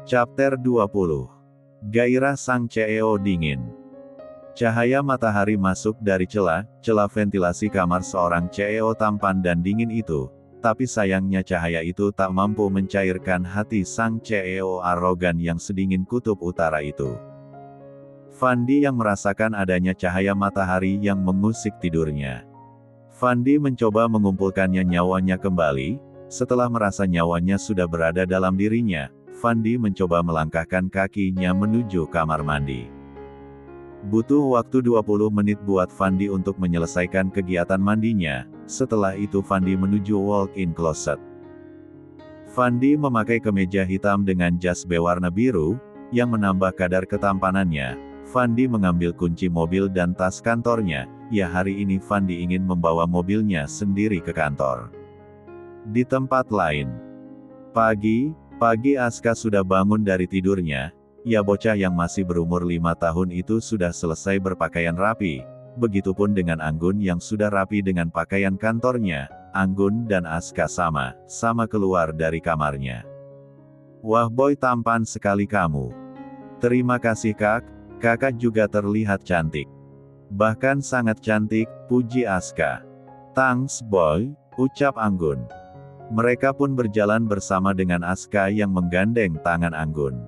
Chapter 20. Gairah sang CEO dingin. Cahaya matahari masuk dari celah ventilasi kamar seorang CEO tampan dan dingin itu, tapi sayangnya cahaya itu tak mampu mencairkan hati sang CEO arogan yang sedingin kutub utara itu. Fandi yang merasakan adanya cahaya matahari yang mengusik tidurnya. Fandi mencoba mengumpulkannya nyawanya kembali. Setelah merasa nyawanya sudah berada dalam dirinya, Fandi mencoba melangkahkan kakinya menuju kamar mandi. Butuh waktu 20 menit buat Fandi untuk menyelesaikan kegiatan mandinya. Setelah itu Fandi menuju walk-in closet. Fandi memakai kemeja hitam dengan jas berwarna biru, yang menambah kadar ketampanannya. Fandi mengambil kunci mobil dan tas kantornya. Ya, hari ini Fandi ingin membawa mobilnya sendiri ke kantor. Di tempat lain, pagi Aska sudah bangun dari tidurnya. Ya, bocah yang masih berumur 5 tahun itu sudah selesai berpakaian rapi. Begitupun dengan Anggun yang sudah rapi dengan pakaian kantornya. Anggun dan Aska sama keluar dari kamarnya. "Wah boy, tampan sekali kamu." "Terima kasih kak, kakak juga terlihat cantik." "Bahkan sangat cantik," puji Aska. "Thanks boy," ucap Anggun. Mereka pun berjalan bersama dengan Aska yang menggandeng tangan Anggun.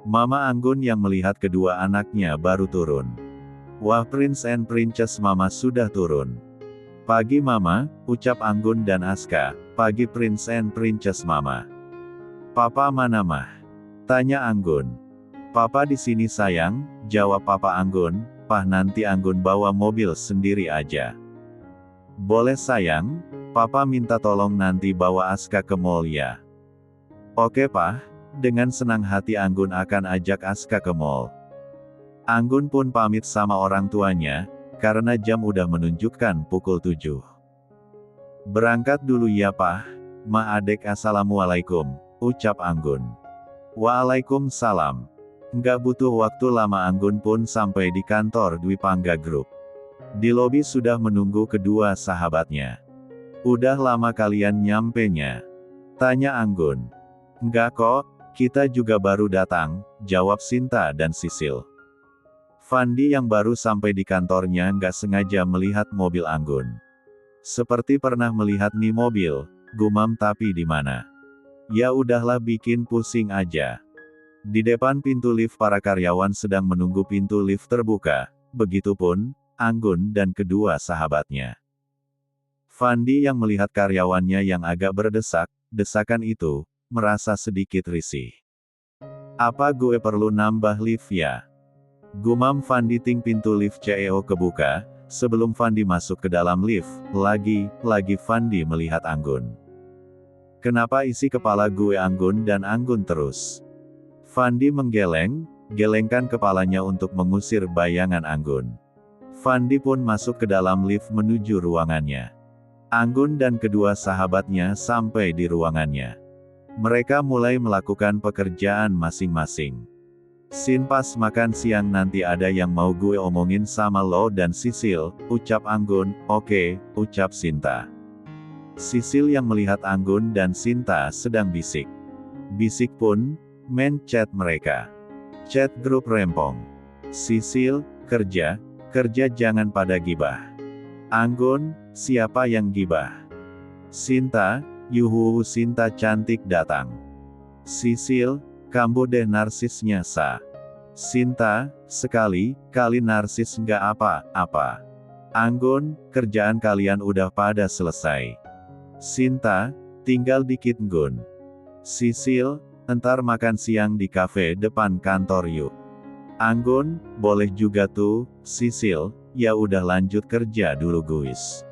Mama Anggun yang melihat kedua anaknya baru turun. "Wah, Prince and Princess Mama sudah turun." "Pagi Mama," ucap Anggun dan Aska. "Pagi Prince and Princess Mama." "Papa mana mah?" tanya Anggun. "Papa di sini sayang," jawab Papa Anggun. "Pah, nanti Anggun bawa mobil sendiri aja." "Boleh sayang, Papa minta tolong nanti bawa Aska ke mall ya." "Oke Pah." Dengan senang hati Anggun akan ajak Aska ke mall. Anggun pun pamit sama orang tuanya, karena jam udah menunjukkan pukul 7. "Berangkat dulu ya Pah, Ma adek, assalamualaikum," ucap Anggun. "Waalaikumsalam." Nggak butuh waktu lama Anggun pun sampai di kantor Dwi Pangga Group. Di lobi sudah menunggu kedua sahabatnya. "Udah lama kalian nyampenya?" tanya Anggun. "Nggak kok, kita juga baru datang," jawab Sinta dan Sisil. Fandi yang baru sampai di kantornya nggak sengaja melihat mobil Anggun. "Seperti pernah melihat nih mobil," gumam, "tapi di mana?" "Ya udahlah, bikin pusing aja." Di depan pintu lift para karyawan sedang menunggu pintu lift terbuka, begitupun Anggun dan kedua sahabatnya. Fandi yang melihat karyawannya yang agak berdesak-desakan itu, merasa sedikit risih. "Apa gue perlu nambah lift ya?" gumam Fandi. Pintu lift CEO kebuka. Sebelum Fandi masuk ke dalam lift, lagi Fandi melihat Anggun. "Kenapa isi kepala gue Anggun dan Anggun terus?" Fandi gelengkan kepalanya untuk mengusir bayangan Anggun. Fandi pun masuk ke dalam lift menuju ruangannya. Anggun dan kedua sahabatnya sampai di ruangannya. Mereka mulai melakukan pekerjaan masing-masing. "Sin, pas makan siang nanti ada yang mau gue omongin sama lo dan Sisil," ucap Anggun. "Oke," ucap Sinta. Sisil yang melihat Anggun dan Sinta sedang bisik pun main chat mereka. Chat grup rempong. "Sisil, kerja jangan pada gibah." Anggun, "Siapa yang gibah?" Sinta, "Yuhu, Sinta cantik datang." Sisil, "Kamu deh narsisnya sa." Sinta, "Sekali-kali narsis nggak apa-apa." Anggun, "Kerjaan kalian udah pada selesai." Sinta, "Tinggal dikit Gun." Sisil, "Entar makan siang di kafe depan kantor yuk." Anggun, "Boleh juga tuh." Sisil, "Ya udah lanjut kerja dulu guys."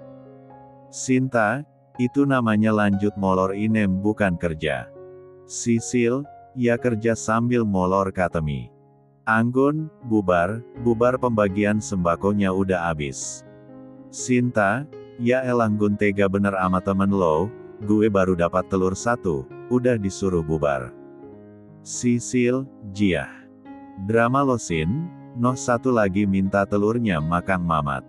Sinta, "Itu namanya lanjut molor inem bukan kerja." Sisil, "Ya kerja sambil molor katemi." Anggun, bubar pembagian sembakonya udah abis." Sinta, "Ya elah Gun, tega bener ama temen lo, gue baru dapat telur 1, udah disuruh bubar." Sisil, "Jiah. Drama lo Sin, noh satu lagi minta telurnya makang mamat."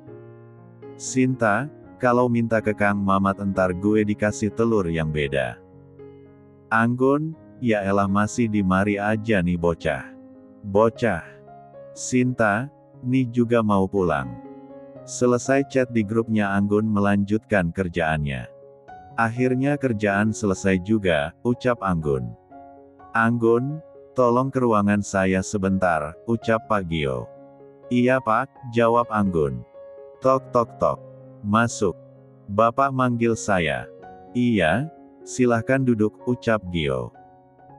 Sinta, Kalau minta ke Kang Mamat entar gue dikasih telur yang beda. Anggun, ya elah masih di mari aja nih bocah. Bocah. Sinta, nih juga mau pulang. Selesai chat di grupnya Anggun melanjutkan kerjaannya. Akhirnya kerjaan selesai juga, ucap Anggun. Anggun, tolong ke ruangan saya sebentar, ucap Pak Gio. Iya Pak, jawab Anggun. Tok tok tok. Masuk. Bapak manggil saya. Iya, silahkan duduk, ucap Gio.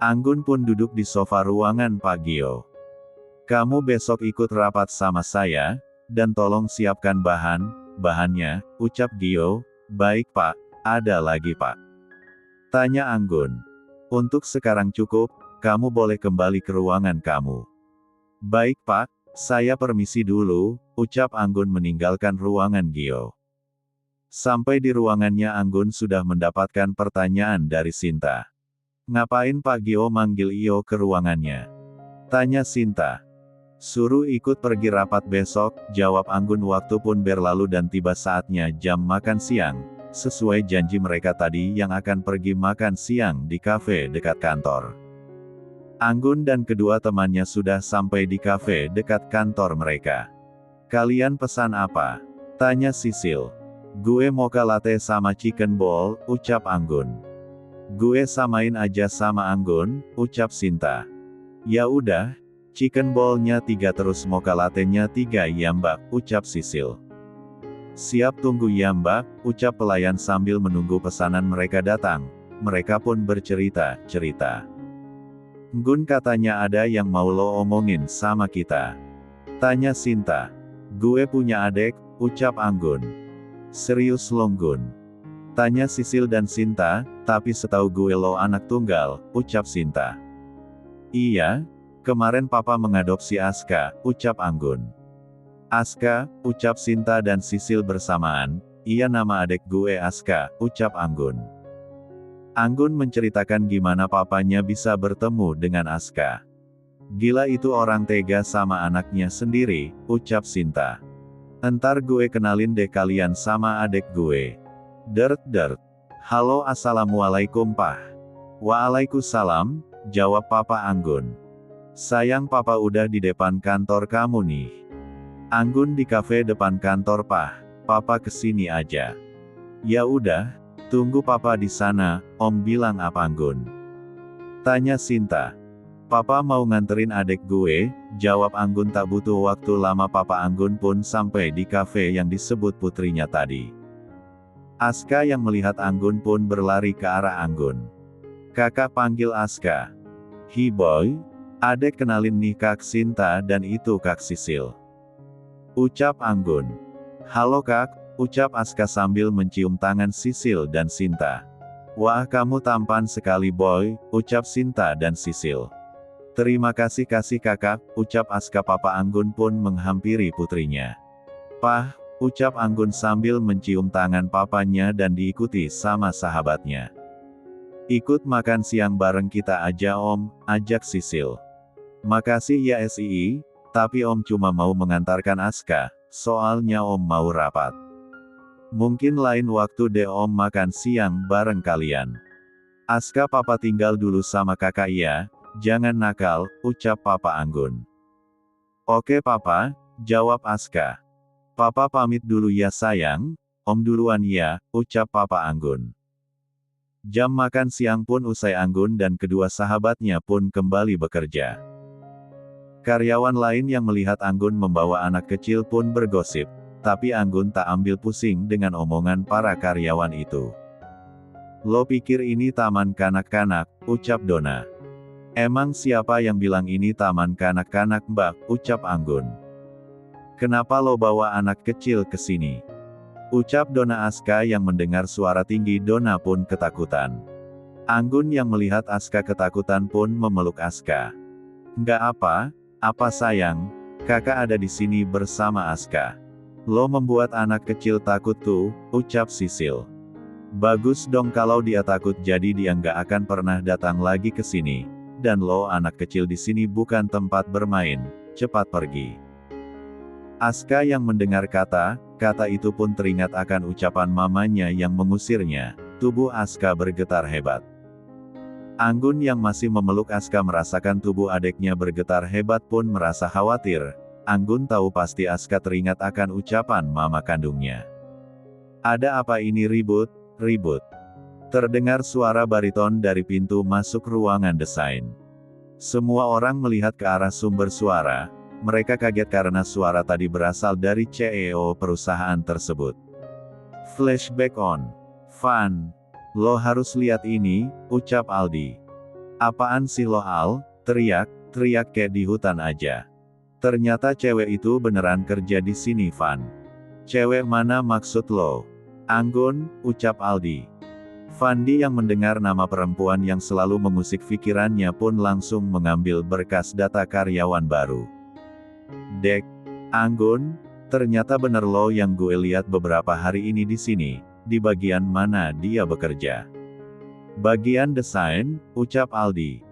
Anggun pun duduk di sofa ruangan Pak Gio. Kamu besok ikut rapat sama saya, dan tolong siapkan bahannya, ucap Gio. Baik Pak, ada lagi Pak? Tanya Anggun. Untuk sekarang cukup, kamu boleh kembali ke ruangan kamu. Baik Pak, saya permisi dulu, ucap Anggun meninggalkan ruangan Gio. Sampai di ruangannya Anggun sudah mendapatkan pertanyaan dari Sinta. Ngapain Pak Gio manggil Iyo ke ruangannya? Tanya Sinta. Suruh ikut pergi rapat besok, jawab Anggun. Waktu pun berlalu dan tiba saatnya jam makan siang. Sesuai janji mereka tadi yang akan pergi makan siang di kafe dekat kantor. Anggun dan kedua temannya sudah sampai di kafe dekat kantor mereka. Kalian pesan apa? Tanya Sisil. Gue mocha latte sama chicken ball, ucap Anggun. Gue samain aja sama Anggun, ucap Sinta. Ya udah, chicken ball-nya 3 terus mocha latte-nya 3 ya mbak, ucap Sisil. Siap tunggu ya mbak, ucap pelayan sambil menunggu pesanan mereka datang. Mereka pun bercerita-cerita. Gun katanya ada yang mau lo omongin sama kita. Tanya Sinta. Gue punya adek, ucap Anggun. Serius lo Gun? Tanya Sisil dan Sinta, tapi setahu gue lo anak tunggal, ucap Sinta. Iya, kemarin papa mengadopsi Aska, ucap Anggun. Aska, ucap Sinta dan Sisil bersamaan. Iya nama adek gue Aska, ucap Anggun. Anggun menceritakan gimana papanya bisa bertemu dengan Aska. Gila itu orang tega sama anaknya sendiri, ucap Sinta. Entar gue kenalin deh kalian sama adek gue. Dert. Halo assalamualaikum Pak. Waalaikumsalam, jawab Papa Anggun. Sayang Papa udah di depan kantor kamu nih. Anggun di kafe depan kantor Pak. Papa kesini aja. Ya udah, tunggu Papa di sana, Om bilang apa Anggun? Tanya Sinta. Papa mau nganterin adek gue, jawab Anggun. Tak butuh waktu lama Papa Anggun pun sampai di kafe yang disebut putrinya tadi. Aska yang melihat Anggun pun berlari ke arah Anggun. Kakak panggil Aska. Hi boy, adek kenalin nih Kak Sinta dan itu Kak Sisil. Ucap Anggun. Halo Kak, ucap Aska sambil mencium tangan Sisil dan Sinta. Wah kamu tampan sekali boy, ucap Sinta dan Sisil. Terima kasih kakak, ucap Aska. Papa Anggun pun menghampiri putrinya. Pah, ucap Anggun sambil mencium tangan papanya dan diikuti sama sahabatnya. Ikut makan siang bareng kita aja Om, ajak Sisil. Makasih ya SII, tapi Om cuma mau mengantarkan Aska, soalnya Om mau rapat. Mungkin lain waktu deh Om makan siang bareng kalian. Aska Papa tinggal dulu sama kakak ya. Jangan nakal, ucap Papa Anggun. Oke Papa, jawab Aska. Papa pamit dulu ya sayang, Om duluan ya, ucap Papa Anggun. Jam makan siang pun usai Anggun dan kedua sahabatnya pun kembali bekerja. Karyawan lain yang melihat Anggun membawa anak kecil pun bergosip, tapi Anggun tak ambil pusing dengan omongan para karyawan itu. Lo pikir ini taman kanak-kanak, ucap Dona. Emang siapa yang bilang ini taman kanak-kanak mbak, ucap Anggun. Kenapa lo bawa anak kecil ke sini? Ucap Dona. Aska yang mendengar suara tinggi Dona pun ketakutan. Anggun yang melihat Aska ketakutan pun memeluk Aska. Nggak apa sayang, kakak ada di sini bersama Aska. Lo membuat anak kecil takut tuh, ucap Sisil. Bagus dong kalau dia takut jadi dia nggak akan pernah datang lagi ke sini. Dan lo anak kecil di sini bukan tempat bermain, cepat pergi. Aska yang mendengar kata itu pun teringat akan ucapan mamanya yang mengusirnya. Tubuh Aska bergetar hebat. Anggun yang masih memeluk Aska merasakan tubuh adiknya bergetar hebat pun merasa khawatir. Anggun tahu pasti Aska teringat akan ucapan mama kandungnya. Ada apa ini ribut? Terdengar suara bariton dari pintu masuk ruangan desain. Semua orang melihat ke arah sumber suara. Mereka kaget karena suara tadi berasal dari CEO perusahaan tersebut. Flashback on. Van. Lo harus lihat ini, ucap Aldi. Apaan sih lo Al? Teriak kayak di hutan aja. Ternyata cewek itu beneran kerja di sini Van. Cewek mana maksud lo? Anggun, ucap Aldi. Vandi yang mendengar nama perempuan yang selalu mengusik pikirannya pun langsung mengambil berkas data karyawan baru. Dek, Anggun, ternyata bener lo yang gue lihat beberapa hari ini di sini. Di bagian mana dia bekerja? Bagian desain, ucap Aldi.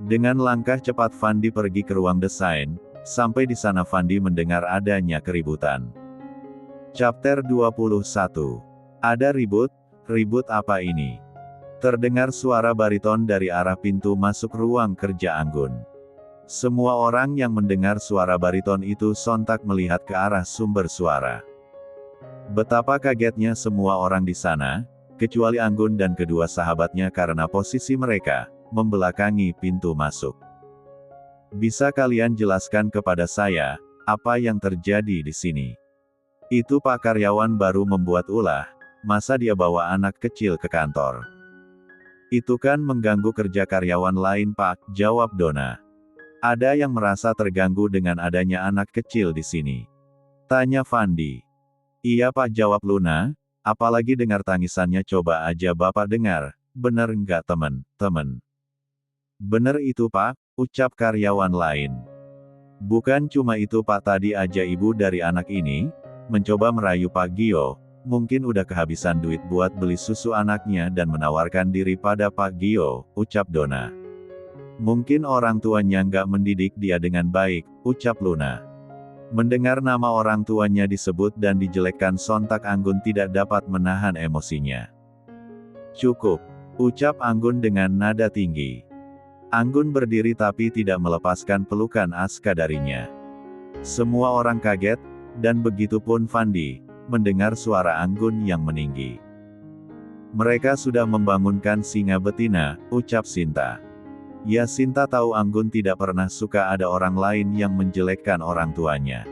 Dengan langkah cepat Vandi pergi ke ruang desain. Sampai di sana Vandi mendengar adanya keributan. Chapter 21. Ada ribut apa ini? Terdengar suara bariton dari arah pintu masuk ruang kerja Anggun. Semua orang yang mendengar suara bariton itu sontak melihat ke arah sumber suara. Betapa kagetnya semua orang di sana, kecuali Anggun dan kedua sahabatnya karena posisi mereka membelakangi pintu masuk. Bisa kalian jelaskan kepada saya, apa yang terjadi di sini? Itu Pak karyawan baru membuat ulah, masa dia bawa anak kecil ke kantor? Itu kan mengganggu kerja karyawan lain Pak, jawab Donna. Ada yang merasa terganggu dengan adanya anak kecil di sini? Tanya Vandi. Iya Pak, jawab Luna, apalagi dengar tangisannya. Coba aja Bapak dengar, bener nggak temen? Bener itu Pak, ucap karyawan lain. Bukan cuma itu Pak, tadi aja ibu dari anak ini mencoba merayu Pak Gio, mungkin udah kehabisan duit buat beli susu anaknya dan menawarkan diri pada Pak Gio, ucap Donna. Mungkin orang tuanya nggak mendidik dia dengan baik, ucap Luna. Mendengar nama orang tuanya disebut dan dijelekkan sontak Anggun tidak dapat menahan emosinya. Cukup, ucap Anggun dengan nada tinggi. Anggun berdiri tapi tidak melepaskan pelukan Aska darinya. Semua orang kaget, dan begitu pun Vandi, mendengar suara Anggun yang meninggi. Mereka sudah membangunkan singa betina, ucap Sinta. Ya Sinta tahu Anggun tidak pernah suka ada orang lain yang menjelekkan orang tuanya.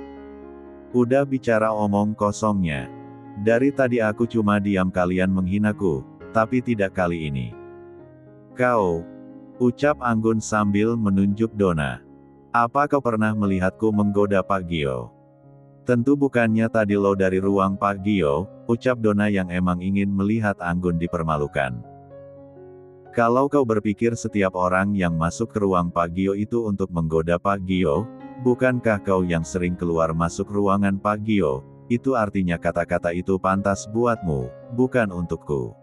Udah bicara omong kosongnya. Dari tadi aku cuma diam kalian menghinaku, tapi tidak kali ini. Kau, ucap Anggun sambil menunjuk Donna. Apa kau pernah melihatku menggoda Pak Gio? Tentu bukannya tadi lo dari ruang Pak Gio, ucap Donna yang emang ingin melihat Anggun dipermalukan. Kalau kau berpikir setiap orang yang masuk ke ruang Pak Gio itu untuk menggoda Pak Gio, bukankah kau yang sering keluar masuk ruangan Pak Gio? Itu artinya kata-kata itu pantas buatmu, bukan untukku.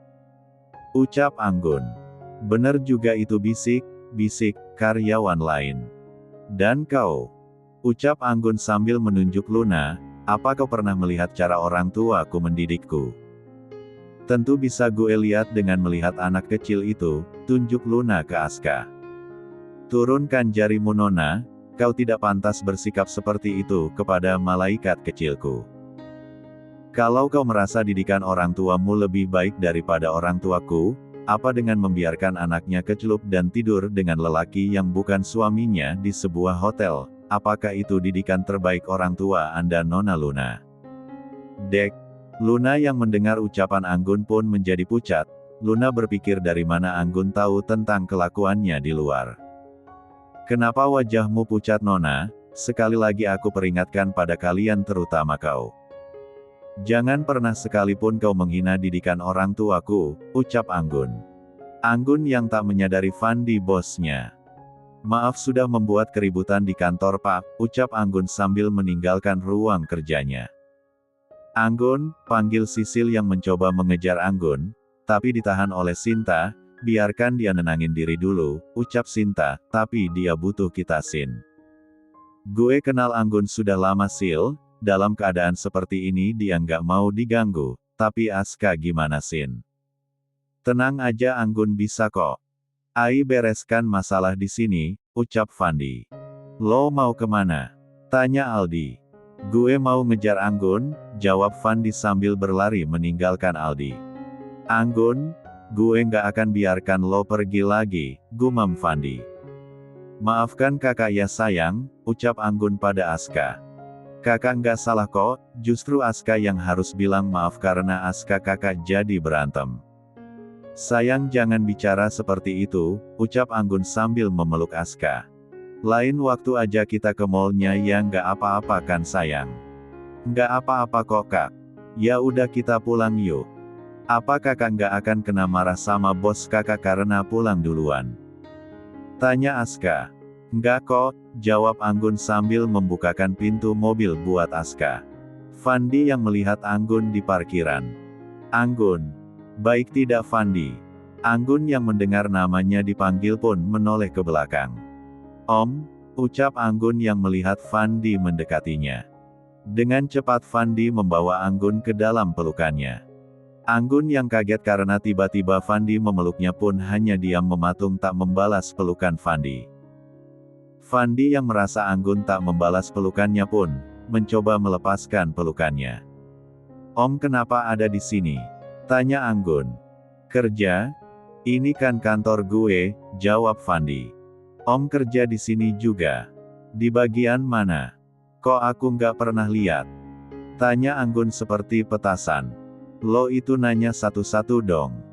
Ucap Anggun. Bener juga itu, bisik karyawan lain. Dan kau, ucap Anggun sambil menunjuk Luna, apa kau pernah melihat cara orang tuaku mendidikku? Tentu bisa gue lihat dengan melihat anak kecil itu, tunjuk Luna ke Aska. Turunkan jarimu Nona, kau tidak pantas bersikap seperti itu kepada malaikat kecilku. Kalau kau merasa didikan orang tuamu lebih baik daripada orang tuaku, apa dengan membiarkan anaknya kecelup dan tidur dengan lelaki yang bukan suaminya di sebuah hotel? Apakah itu didikan terbaik orang tua Anda Nona Luna? Dek, Luna yang mendengar ucapan Anggun pun menjadi pucat. Luna berpikir dari mana Anggun tahu tentang kelakuannya di luar. Kenapa wajahmu pucat Nona? Sekali lagi aku peringatkan pada kalian terutama kau. Jangan pernah sekalipun kau menghina didikan orang tuaku, ucap Anggun. Anggun yang tak menyadari Vandi bosnya. Maaf sudah membuat keributan di kantor Pak, ucap Anggun sambil meninggalkan ruang kerjanya. Anggun, panggil Sisil yang mencoba mengejar Anggun, tapi ditahan oleh Sinta, biarkan dia nenangin diri dulu, ucap Sinta, tapi dia butuh kita Sin. Gue kenal Anggun sudah lama Sil, dalam keadaan seperti ini dia nggak mau diganggu, tapi Aska gimana Sin? Tenang aja Anggun bisa kok. Ai bereskan masalah di sini, ucap Fandi. Lo mau kemana? Tanya Aldi. Gue mau ngejar Anggun, jawab Fandi sambil berlari meninggalkan Aldi. Anggun, gue nggak akan biarkan lo pergi lagi, gumam Fandi. Maafkan kakak ya sayang, ucap Anggun pada Aska. Kakak nggak salah kok, justru Aska yang harus bilang maaf karena Aska kakak jadi berantem. Sayang jangan bicara seperti itu, ucap Anggun sambil memeluk Aska. Lain waktu aja kita ke mallnya ya nggak apa-apa kan sayang. Nggak apa-apa kok kak. Ya udah kita pulang yuk. Apa kakak nggak akan kena marah sama bos kakak karena pulang duluan? Tanya Aska. Nggak kok, jawab Anggun sambil membukakan pintu mobil buat Aska. Fandi yang melihat Anggun di parkiran. Anggun. Baik tidak Fandi. Anggun yang mendengar namanya dipanggil pun menoleh ke belakang. Om, ucap Anggun yang melihat Fandi mendekatinya. Dengan cepat Fandi membawa Anggun ke dalam pelukannya. Anggun yang kaget karena tiba-tiba Fandi memeluknya pun hanya diam mematung tak membalas pelukan Fandi. Fandi yang merasa Anggun tak membalas pelukannya pun mencoba melepaskan pelukannya. Om kenapa ada di sini? Tanya Anggun. Kerja? Ini kan kantor gue, jawab Fandi. Om kerja di sini juga. Di bagian mana? Kok aku nggak pernah lihat? Tanya Anggun seperti petasan. Lo itu nanya satu-satu dong.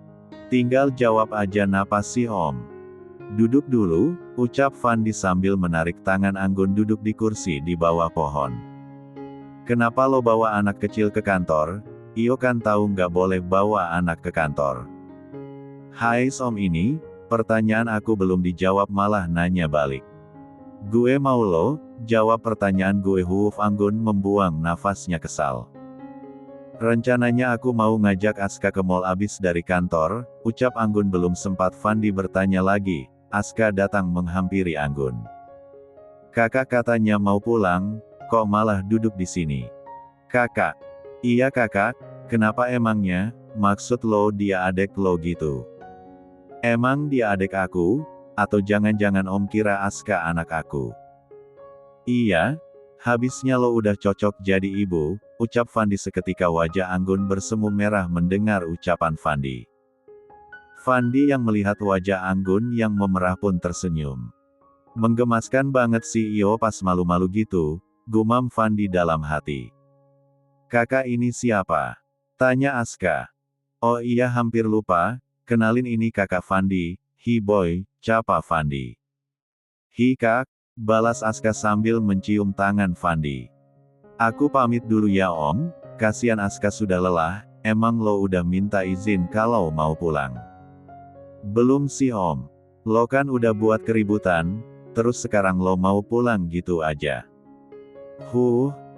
Tinggal jawab aja napas sih Om. Duduk dulu, ucap Fandi sambil menarik tangan Anggun duduk di kursi di bawah pohon. Kenapa lo bawa anak kecil ke kantor? Iyo kan tahu nggak boleh bawa anak ke kantor. Hai Om ini, pertanyaan aku belum dijawab malah nanya balik. Gue mau lo, jawab pertanyaan gue. Anggun membuang nafasnya kesal. Rencananya aku mau ngajak Aska ke mall abis dari kantor, ucap Anggun. Belum sempat Fandi bertanya lagi, Aska datang menghampiri Anggun. Kakak katanya mau pulang, kok malah duduk di sini? Kakak. Iya kakak, kenapa emangnya, maksud lo dia adek lo gitu? Emang dia adek aku? Atau jangan-jangan Om kira Aska anak aku? Iya, habisnya lo udah cocok jadi ibu, ucap Fandi. Seketika wajah Anggun bersemu merah mendengar ucapan Fandi. Fandi yang melihat wajah Anggun yang memerah pun tersenyum. Menggemaskan banget si Iyo pas malu-malu gitu, gumam Fandi dalam hati. Kakak ini siapa? Tanya Aska. Oh iya hampir lupa, kenalin ini kakak Fandi, hi boy, capa Fandi. Hi kak, balas Aska sambil mencium tangan Fandi. Aku pamit dulu ya Om, kasihan Aska sudah lelah, emang lo udah minta izin kalau mau pulang? Belum sih Om. Lo kan udah buat keributan, terus sekarang lo mau pulang gitu aja.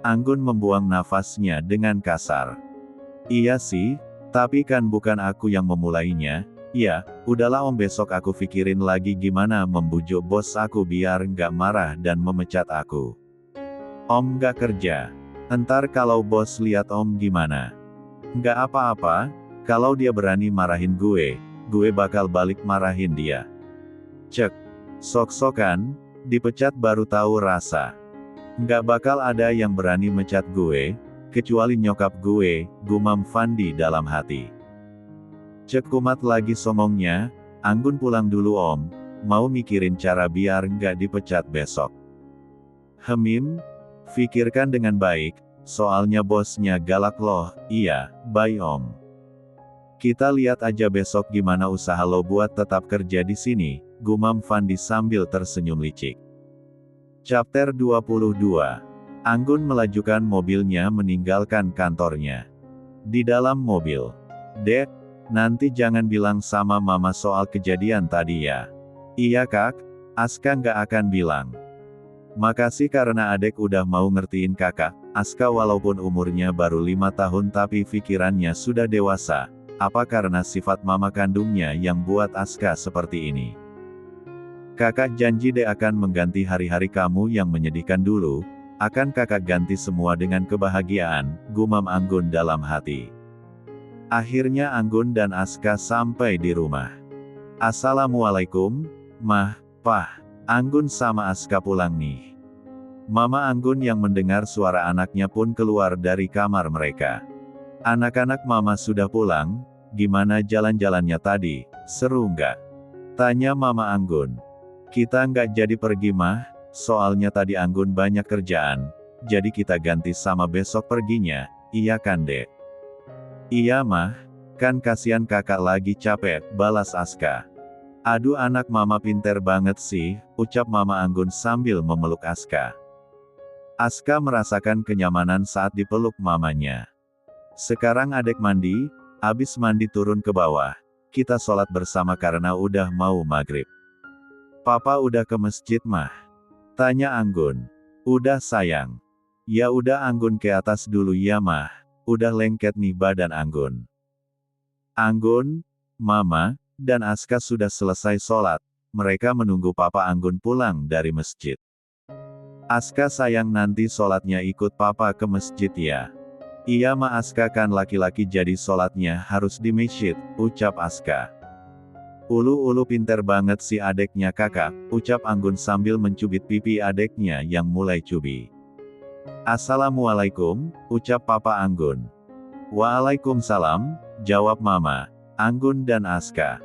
Anggun membuang nafasnya dengan kasar. Iya sih, tapi kan bukan aku yang memulainya. Ya, udahlah Om besok aku pikirin lagi gimana membujuk bos aku biar nggak marah dan memecat aku. Om nggak kerja. Entar kalau bos lihat Om gimana? Nggak apa-apa, kalau dia berani marahin gue bakal balik marahin dia. Cek. Sok-sokan, dipecat baru tahu rasa. Nggak bakal ada yang berani mecat gue, kecuali nyokap gue, gumam Fandi dalam hati. Cek kumat lagi songongnya, Anggun pulang dulu Om, mau mikirin cara biar nggak dipecat besok. Pikirkan dengan baik, soalnya bosnya galak loh. Iya, bye Om. Kita lihat aja besok gimana usaha lo buat tetap kerja di sini, gumam Fandi sambil tersenyum licik. Chapter 22. Anggun melajukan mobilnya meninggalkan kantornya. Di dalam mobil. Dek, nanti jangan bilang sama mama soal kejadian tadi ya. Iya kak, Aska nggak akan bilang. Makasih karena adek udah mau ngertiin kakak. Aska walaupun umurnya baru 5 tahun tapi pikirannya sudah dewasa. Apa karena sifat mama kandungnya yang buat Aska seperti ini? Kakak janji deh akan mengganti hari-hari kamu yang menyedihkan dulu, Akan kakak ganti semua dengan kebahagiaan, gumam Anggun dalam hati. Akhirnya Anggun dan Aska sampai di rumah. Assalamualaikum, Mah, Pah. Anggun sama Aska pulang nih. Mama Anggun yang mendengar suara anaknya pun keluar dari kamar mereka. Anak-anak mama sudah pulang, gimana jalan-jalannya tadi, seru nggak? Tanya Mama Anggun. Kita nggak jadi pergi Mah, soalnya tadi Anggun banyak kerjaan, jadi kita ganti sama besok perginya, iya kan Dek? Iya Mah, kan kasihan kakak lagi capek, balas Aska. Aduh anak mama pinter banget sih, ucap Mama Anggun sambil memeluk Aska. Aska merasakan kenyamanan saat dipeluk mamanya. Sekarang adek mandi, abis mandi turun ke bawah. Kita sholat bersama karena udah mau maghrib. Papa udah ke masjid Mah? Tanya Anggun. Udah sayang. Ya udah Anggun ke atas dulu ya Mah. Udah lengket nih badan Anggun. Anggun, Mama, dan Aska sudah selesai sholat. Mereka menunggu Papa Anggun pulang dari masjid. Aska sayang nanti sholatnya ikut Papa ke masjid ya. Iya Ma Aska kan laki-laki jadi sholatnya harus di masjid, ucap Aska. Ulu pinter banget si adeknya kakak, ucap Anggun sambil mencubit pipi adeknya yang mulai cubi. Assalamualaikum, ucap Papa Anggun. Waalaikumsalam, jawab Mama, Anggun dan Aska.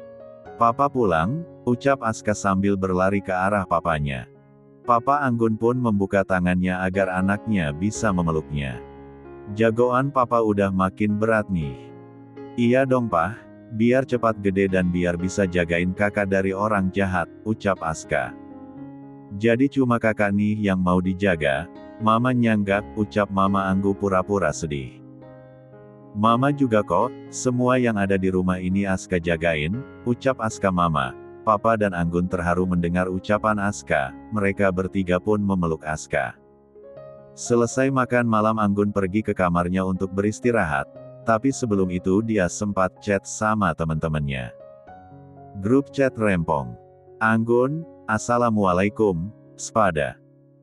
Papa pulang, ucap Aska sambil berlari ke arah papanya. Papa Anggun pun membuka tangannya agar anaknya bisa memeluknya. Jagoan Papa udah makin berat nih. Iya dong Pah, biar cepat gede dan biar bisa jagain kakak dari orang jahat, ucap Aska. Jadi cuma kakak nih yang mau dijaga, Mama nyanggak, ucap Mama Anggu pura-pura sedih. Mama juga kok, semua yang ada di rumah ini Aska jagain, ucap Aska Mama. Papa dan Anggun terharu mendengar ucapan Aska, mereka bertiga pun memeluk Aska. Selesai makan malam Anggun pergi ke kamarnya untuk beristirahat, tapi sebelum itu dia sempat chat sama teman-temannya. Grup chat rempong. Anggun, Assalamualaikum, Spada.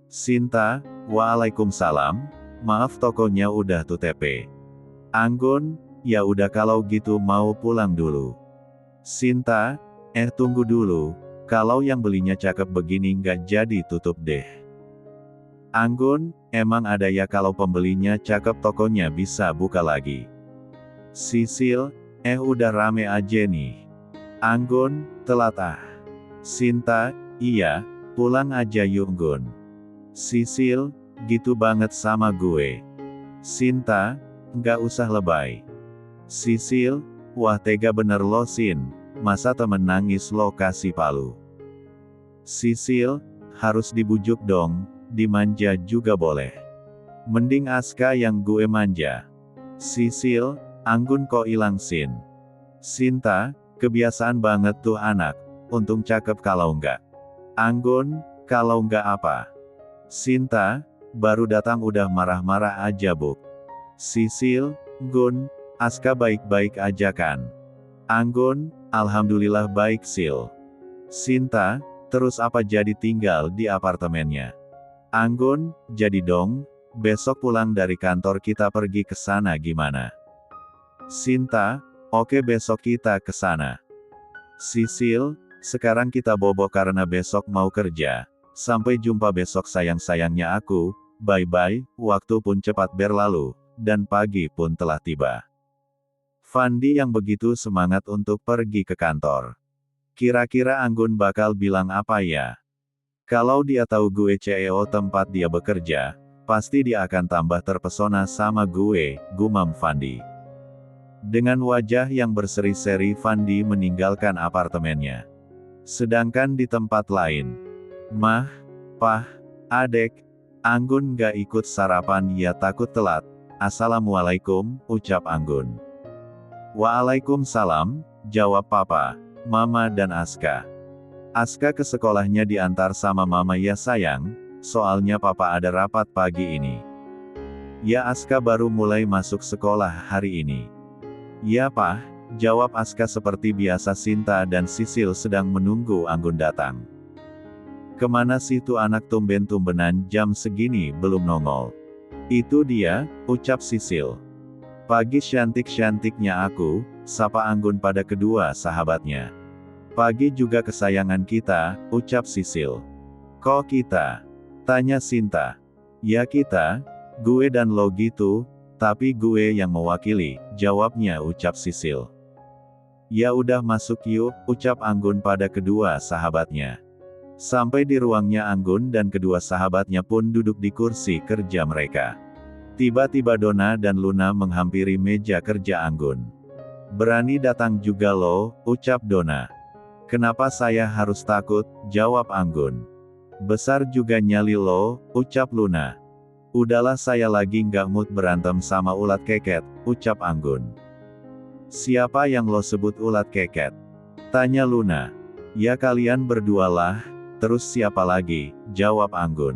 Sinta, Waalaikumsalam, maaf tokonya udah tutup. Anggun, ya udah kalau gitu mau pulang dulu. Sinta, tunggu dulu, kalau yang belinya cakep begini nggak jadi tutup deh. Anggun, emang ada ya kalau pembelinya cakep tokonya bisa buka lagi. Sisil, udah rame aja nih. Anggun, telat ah. Sinta, iya, pulang aja yuk Gun. Sisil, gitu banget sama gue. Sinta, nggak usah lebay. Sisil, wah tega bener lo Sin, masa temen nangis lo kasih palu. Sisil, harus dibujuk dong. Dimanja juga boleh. Mending Aska yang gue manja. Sisil, Anggun kok ilang Sin. Sinta, kebiasaan banget tuh anak, untung cakep kalau enggak. Anggun, kalau enggak apa? Sinta, baru datang udah marah-marah aja Buk. Sisil, Gun, Aska baik-baik aja kan? Anggun, alhamdulillah baik Sil. Sinta, terus apa jadi tinggal di apartemennya? Anggun, jadi dong, besok pulang dari kantor kita pergi ke sana gimana? Sinta, oke besok kita ke sana. Sisil, sekarang kita bobo karena besok mau kerja. Sampai jumpa besok sayang-sayangnya aku, bye-bye, waktu pun cepat berlalu, dan pagi pun telah tiba. Fandi yang begitu semangat untuk pergi ke kantor. Kira-kira Anggun bakal bilang apa ya? Kalau dia tahu gue CEO tempat dia bekerja, pasti dia akan tambah terpesona sama gue, gumam Fandi. Dengan wajah yang berseri-seri Fandi meninggalkan apartemennya. Sedangkan di tempat lain, Mah, Pah, Adek, Anggun gak ikut sarapan ya takut telat. Assalamualaikum, ucap Anggun. Waalaikumsalam, jawab Papa, Mama dan Aska. Aska ke sekolahnya diantar sama Mama ya sayang, soalnya Papa ada rapat pagi ini. Ya Aska baru mulai masuk sekolah hari ini. Ya Pah, jawab Aska seperti biasa Sinta dan Sisil sedang menunggu Anggun datang. Kemana sih tuh anak tumben-tumbenan jam segini belum nongol? Itu dia, ucap Sisil. Pagi cantik-cantiknya aku, sapa Anggun pada kedua sahabatnya. Pagi juga kesayangan kita, ucap Sisil. Kok kita? Tanya Sinta. Ya kita, gue dan lo gitu, tapi gue yang mewakili, jawabnya ucap Sisil. Ya udah masuk yuk, ucap Anggun pada kedua sahabatnya. Sampai di ruangnya Anggun dan kedua sahabatnya pun duduk di kursi kerja mereka. Tiba-tiba Donna dan Luna menghampiri meja kerja Anggun. Berani datang juga lo, ucap Donna. Kenapa saya harus takut, jawab Anggun. Besar juga nyali lo, ucap Luna. Udahlah saya lagi nggak mood berantem sama ulat keket, ucap Anggun. Siapa yang lo sebut ulat keket? Tanya Luna. Ya kalian berdualah, terus siapa lagi, jawab Anggun.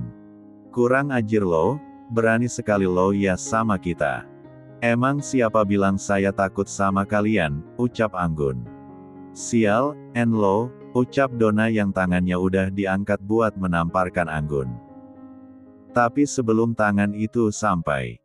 Kurang ajir lo, berani sekali lo ya sama kita. Emang siapa bilang saya takut sama kalian, ucap Anggun. Sial, en lo, ucap Donna yang tangannya udah diangkat buat menamparkan Anggun. Tapi sebelum tangan itu sampai